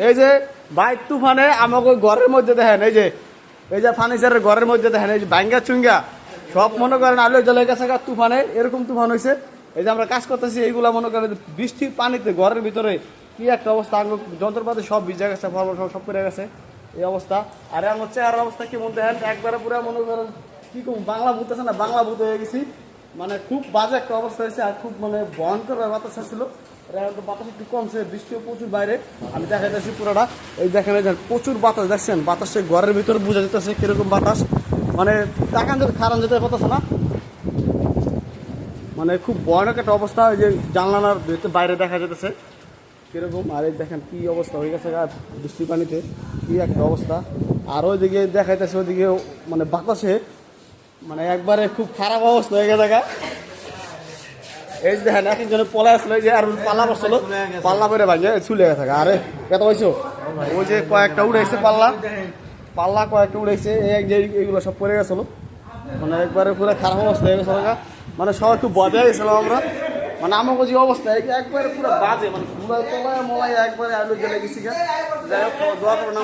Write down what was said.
এই যে বাইক তুফানে আমাকে ঘরের মধ্যে দেখেন, এই যে ফার্নিচারের ঘরের মধ্যে দেখেন, এই যে ভাঙ্গা চুঙ্গা সব মনে করেন আলো জ্বলে গেছে তুফানে, এরকম তুফান হয়েছে। এই যে আমরা কাজ করতেছি এইগুলা মনে করেন বৃষ্টির পানিতে ঘরের ভিতরে কি একটা অবস্থা, যন্ত্রপাতি সব ভিজে গেছে, সব করে গেছে এই অবস্থা। আর আমার চেহারার অবস্থা কি মনে দেখেন, একবারে পুরো মনে করেন কি কম বাংলা ভূতেছে না, বাংলা ভূত হয়ে গেছি। মানে খুব বাজে একটা অবস্থা হয়েছে, আর খুব মানে ভয়ঙ্কর বাতাস ছিল। বাতাস একটু কমছে, বৃষ্টিও প্রচুর বাইরে, আমি দেখা যাচ্ছি পুরোটা। এই দেখেন এই প্রচুর বাতাস দেখছেন, বাতাসে ঘরের ভিতরে বোঝা যেতেছে কিরকম বাতাস, মানে তাকান যেতে খারান যেতে পারতেছে না, মানে খুব ভয়ানক একটা অবস্থা। ওই যে জানলার বাইরে দেখা যেতেছে কিরকম, আর এই দেখেন কি অবস্থা হয়ে গেছে বৃষ্টির পানিতে, কি একটা অবস্থা। আর ওইদিকে দেখাইতেছে ওইদিকে মানে বাতাসে মানে একবারে খুব খারাপ অবস্থা হয়ে গেছে। এই যে দেখেন একজনে পলা আসলো, যে আর পাল্লা বসলো, পাল্লা করে ভাঙে ছুলে গেছে। আরে কত হয়েছো, ওই যে কয়েকটা উড়াইছে পাল্লা কয়েকটা উড়াইছে, এই যে এইগুলো সব পড়ে গেছিল, মানে একবারে পুরো খারাপ অবস্থা হয়ে গেছিল। মানে সবাই খুব ভয় পেয়ে গেছিলাম আমরা, মানে আমাকে যে অবস্থা একবারে পুরো বাজে, মানে তলায় মলায় একবারে আলু জ্বলে গেছি। যাই হোক দোয়া করো না।